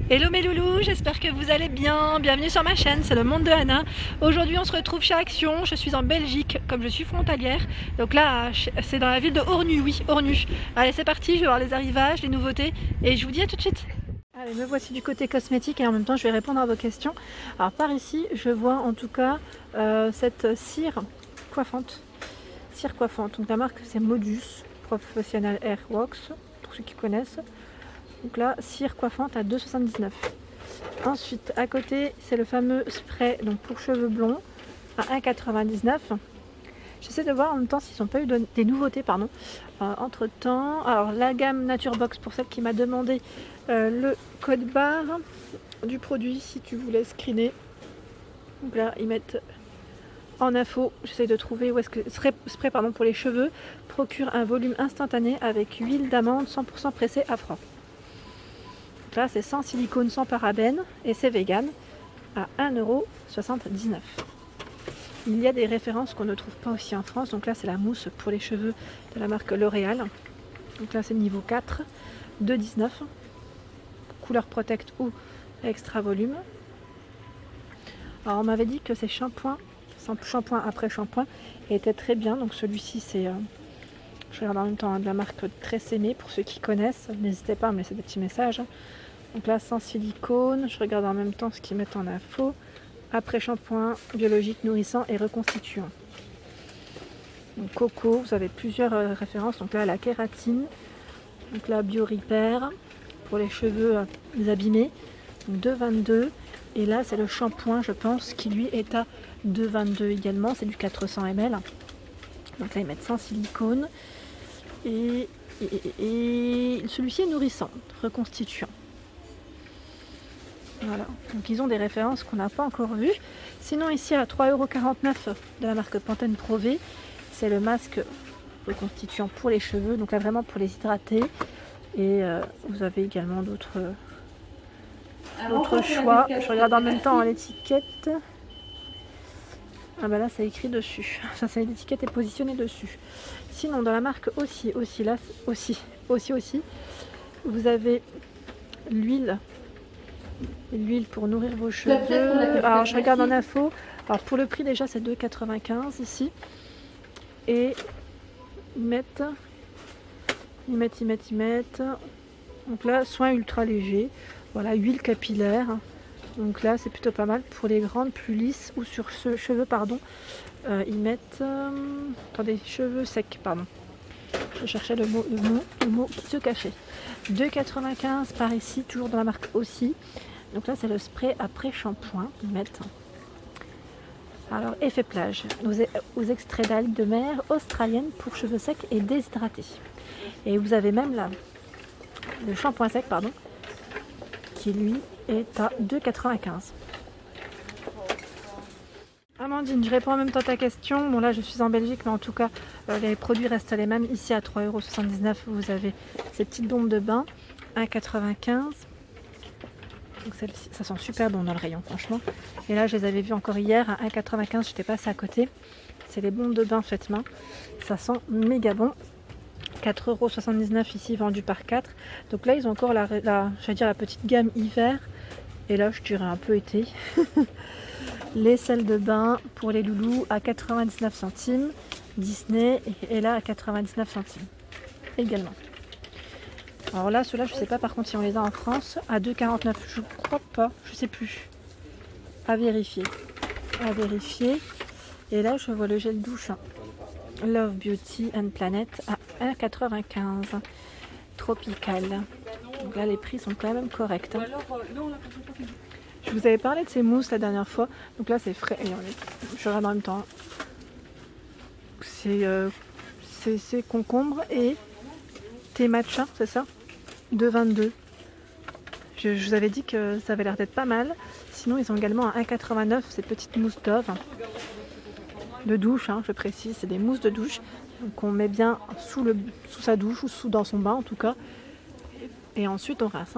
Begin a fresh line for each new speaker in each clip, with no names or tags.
Hello mes loulous, j'espère que vous allez bien. Bienvenue sur ma chaîne, c'est le monde de Anna. Aujourd'hui on se retrouve chez Action, je suis en Belgique comme je suis frontalière. Donc là c'est dans la ville de Ornu, oui, Ornu. Allez c'est parti, je vais voir les arrivages, les nouveautés et je vous dis à tout de suite. Allez, me voici du côté cosmétique et en même temps je vais répondre à vos questions. Alors par ici je vois en tout cas cette cire coiffante. Cire coiffante, donc la marque c'est Modus Professional Hair Wax pour ceux qui connaissent. Donc là, cire coiffante à 2,79 €. Ensuite, à côté, c'est le fameux spray donc pour cheveux blonds à 1,99 €. J'essaie de voir en même temps s'ils n'ont pas eu des nouveautés, pardon. Entre temps, alors la gamme Naturebox pour celle qui m'a demandé le code barre du produit si tu voulais screener. Donc là, ils mettent en info, j'essaie de trouver où est-ce que spray pardon, pour les cheveux procure un volume instantané avec huile d'amande 100% pressée à froid. Là c'est sans silicone, sans parabènes et c'est vegan à 1,79 €. Il y a des références qu'on ne trouve pas aussi en France. Donc là c'est la mousse pour les cheveux de la marque L'Oréal. Donc là c'est niveau 4, 2,19 €. Couleur Protect ou extra volume. Alors on m'avait dit que ces shampoings, shampoing après shampoing, étaient très bien. Donc celui-ci c'est... je regarde en même temps de la marque Tresemmé pour ceux qui connaissent. N'hésitez pas à me laisser des petits messages. Donc là sans silicone, je regarde en même temps ce qu'ils mettent en info. Après shampoing, biologique, nourrissant et reconstituant. Donc coco, vous avez plusieurs références. Donc là la kératine, donc là Bio Repair pour les cheveux abîmés, 2,22 €. Et là c'est le shampoing je pense qui lui est à 2,22 € également, c'est du 400 ml. Donc là ils mettent sans silicone. Et celui-ci est nourrissant, reconstituant. Voilà, donc ils ont des références qu'on n'a pas encore vues. Sinon ici à 3,49 € de la marque Pantene Pro V, c'est le masque reconstituant pour les cheveux, donc là vraiment pour les hydrater. Et vous avez également d'autres choix. Je regarde en même temps l'étiquette. Ah bah là c'est écrit dessus, ça c'est l'étiquette est positionnée dessus. Sinon dans la marque aussi, vous avez l'huile pour nourrir vos cheveux. Alors je regarde en info, alors pour le prix déjà c'est 2,95 € ici. Et ils mettent. Donc là soin ultra léger, voilà, huile capillaire. Donc là c'est plutôt pas mal pour les grandes plus lisses ou sur cheveux pardon. Ils mettent attendez, cheveux secs pardon. Je cherchais le mot qui se cachait. 2,95 € par ici, toujours dans la marque aussi. Donc là c'est le spray après shampoing. Ils mettent alors effet plage aux extraits d'algues de mer australiennes pour cheveux secs et déshydratés. Et vous avez même là le shampoing sec pardon qui lui est à 2,95 €. Amandine, je réponds en même temps à ta question. Bon là je suis en Belgique mais en tout cas les produits restent les mêmes. Ici à 3,79 €, vous avez ces petites bombes de bain, 1,95 €. Donc celle-ci, ça sent super bon dans le rayon franchement. Et là je les avais vues encore hier à 1,95 €, j'étais passée à côté. C'est les bombes de bain faites main. Ça sent méga bon. 4,79 € ici vendu par 4. Donc là ils ont encore la petite gamme hiver. Et là je dirais un peu été. Les sels de bain pour les loulous à 99 centimes. Disney est là à 99 centimes également. Alors là ceux-là je sais pas par contre si on les a en France à 2,49 €. Je crois pas, je sais plus. À vérifier. Et là je vois le gel douche Love Beauty and Planet à 1,95 € tropical. Donc là les prix sont quand même corrects. Je vous avais parlé de ces mousses la dernière fois. Donc là c'est frais. Je regarde en même temps. C'est concombre et thé matcha, c'est ça, 2,22 €. Je vous avais dit que ça avait l'air d'être pas mal. Sinon ils ont également à 1,89 € ces petites mousses Dove de douche, je précise, c'est des mousses de douche. Donc on met bien sous sa douche ou dans son bain en tout cas. Et ensuite on rince.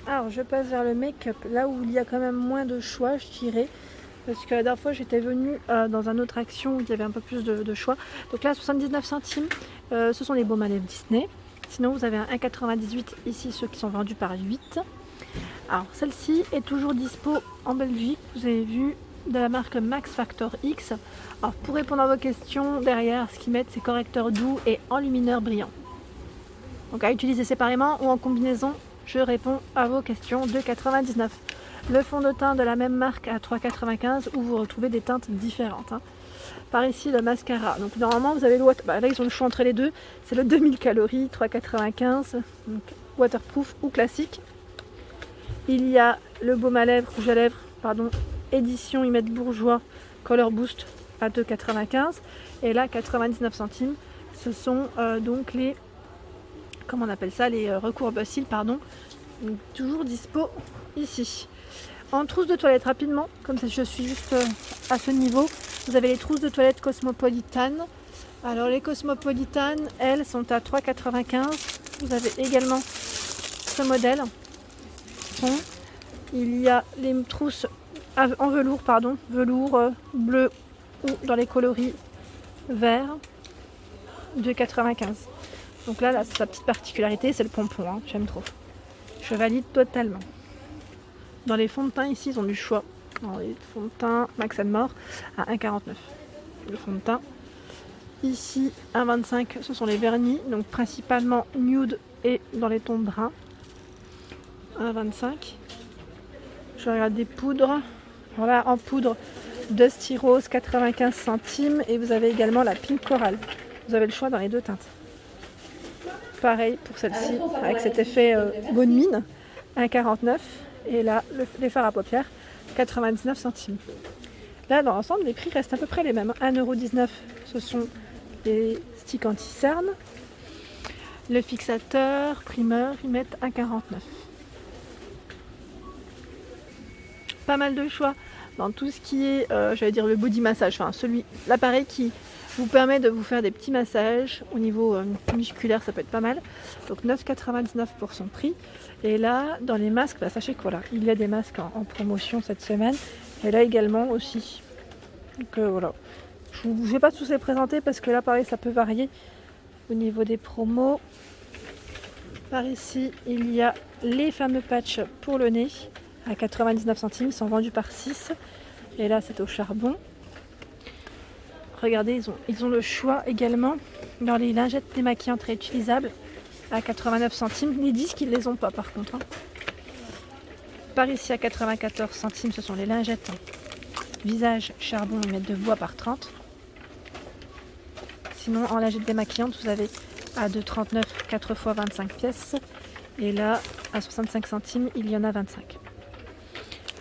Alors je passe vers le make-up, là où il y a quand même moins de choix je dirais. Parce que la dernière fois j'étais venue dans une autre action où il y avait un peu plus de choix. Donc là 79 centimes, ce sont les baumes à lèvres Disney. Sinon vous avez un 1,98 € ici, ceux qui sont vendus par 8. Alors celle-ci est toujours dispo en Belgique, vous avez vu, de la marque Max Factor X. Alors pour répondre à vos questions, derrière ce qu'ils mettent c'est correcteur doux et enlumineur brillant. Donc à utiliser séparément ou en combinaison, je réponds à vos questions. 2,99 €. Le fond de teint de la même marque à 3,95 € où vous retrouvez des teintes différentes. Par ici le mascara. Donc normalement vous avez le là ils ont le choix entre les deux. C'est le 2000 calories, 3,95 €. Donc waterproof ou classique. Il y a le baume à lèvres, rouge à lèvres, pardon, édition Yvette Bourgeois Color Boost à 2,95 €. Et là 99 centimes. Ce sont donc les, comment on appelle ça, les recourbe-cils, pardon. Donc, toujours dispo ici. En trousse de toilette rapidement, comme ça je suis juste à ce niveau, vous avez les trousses de toilette Cosmopolitan. Alors les Cosmopolitan, elles sont à 3,95 €. Vous avez également ce modèle. Il y a les trousses en velours, velours bleu ou dans les coloris vert, 2,95 €. Donc là, sa petite particularité, c'est le pompon, j'aime trop. Je valide totalement. Dans les fonds de teint, ici, ils ont du choix. Dans les fonds de teint Max & More à 1,49 € le fond de teint. Ici, 1,25 €, ce sont les vernis, donc principalement nude et dans les tons bruns. 1,25 €. Je regarde des poudres. Voilà, en poudre, Dusty Rose, 95 centimes. Et vous avez également la Pink Coral. Vous avez le choix dans les deux teintes. Pareil pour celle-ci, avec cet effet bonne mine, 1,49 €. Et là, les fards à paupières, 99 centimes. Là, dans l'ensemble, les prix restent à peu près les mêmes. 1,19 €, ce sont les sticks anti-cerne. Le fixateur, primeur, ils mettent 1,49 €. Pas mal de choix dans tout ce qui est, j'allais dire le body massage, enfin l'appareil qui vous permet de vous faire des petits massages au niveau musculaire, ça peut être pas mal. Donc 9,99 € pour son prix. Et là, dans les masques, sachez que voilà, il y a des masques en promotion cette semaine. Et là également aussi. Donc voilà. Je ne vais pas tous les présenter parce que là, pareil, ça peut varier au niveau des promos. Par ici, il y a les fameux patchs pour le nez à 99 centimes. Ils sont vendus par 6. Et là, c'est au charbon. Regardez, ils ont le choix également dans les lingettes démaquillantes réutilisables à 89 centimes. Les disques, ils ne les ont pas par contre. Par ici, à 94 centimes, ce sont les lingettes visage charbon et de bois par 30. Sinon, en lingette démaquillante, vous avez à 2,39 € 4 x 25 pièces. Et là, à 65 centimes, il y en a 25.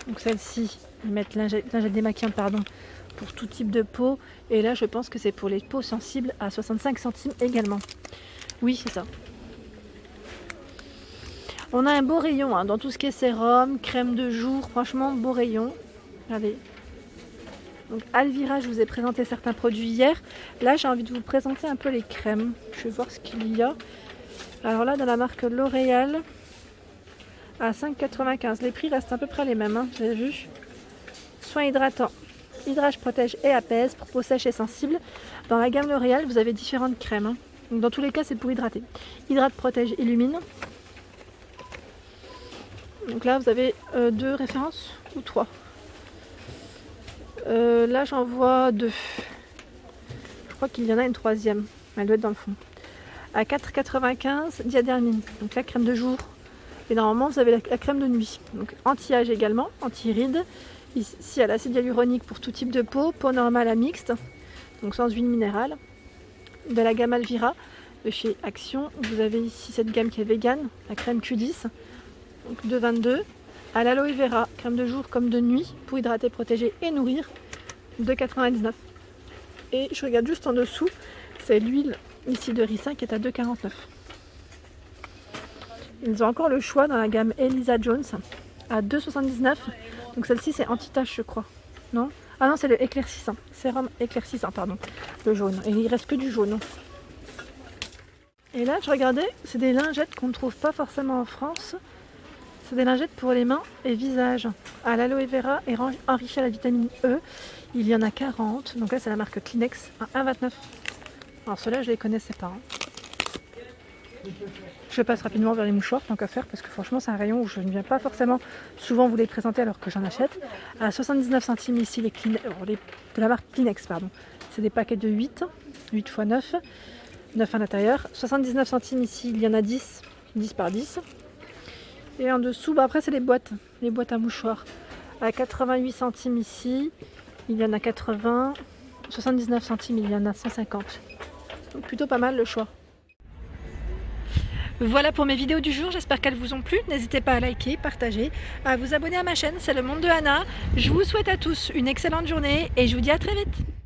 Donc celle-ci, ils mettent lingette démaquillante, pour tout type de peau. Et là, je pense que c'est pour les peaux sensibles à 65 centimes également. Oui, c'est ça. On a un beau rayon dans tout ce qui est sérum, crème de jour. Franchement, beau rayon. Regardez. Donc Alvira, je vous ai présenté certains produits hier. Là, j'ai envie de vous présenter un peu les crèmes. Je vais voir ce qu'il y a. Alors là, dans la marque L'Oréal, à 5,95 €. Les prix restent à peu près les mêmes, vous avez vu. Soins hydratants. Hydrage, protège et apaise pour peau sèche et sensible. Dans la gamme L'Oréal, vous avez différentes crèmes. Donc dans tous les cas, c'est pour hydrater. Hydrate, protège, illumine. Donc là, vous avez 2 références ou 3. Là, j'en vois 2. Je crois qu'il y en a une 3e. Elle doit être dans le fond. À 4,95 €, Diadermine. Donc la crème de jour. Et normalement, vous avez la crème de nuit. Donc anti-âge également, anti-rides. Ici, à l'acide hyaluronique pour tout type de peau. Peau normale à mixte. Donc sans huile minérale. De la gamme Alvira de chez Action. Vous avez ici cette gamme qui est vegan. La crème Q10. Donc 2,22 €. À l'aloe vera, crème de jour comme de nuit. Pour hydrater, protéger et nourrir. 2,99 €. Et je regarde juste en dessous. C'est l'huile ici de ricin qui est à 2,49 €. Ils ont encore le choix dans la gamme Elisa Jones à 2,79 €. Donc celle-ci c'est anti-tache je crois. Non? Ah non, c'est le éclaircissant. Sérum éclaircissant, le jaune. Et il reste que du jaune. Et là je regardais, c'est des lingettes qu'on ne trouve pas forcément en France. C'est des lingettes pour les mains et visage. À l'aloe vera et enrichi à la vitamine E. Il y en a 40. Donc là c'est la marque Kleenex à 1,29 €. Alors ceux-là je les connaissais pas. Je passe rapidement vers les mouchoirs tant qu'à faire parce que franchement c'est un rayon où je ne viens pas forcément souvent vous les présenter alors que j'en achète. À 79 centimes ici de la marque Kleenex pardon. C'est des paquets de 8 x 9, 9 à l'intérieur. 79 centimes ici, il y en a 10, 10 par 10. Et en dessous, après c'est les boîtes à mouchoirs. À 88 centimes ici, il y en a 80. 79 centimes, il y en a 150. Donc plutôt pas mal le choix. Voilà pour mes vidéos du jour, j'espère qu'elles vous ont plu. N'hésitez pas à liker, partager, à vous abonner à ma chaîne, c'est le monde de Anna. Je vous souhaite à tous une excellente journée et je vous dis à très vite.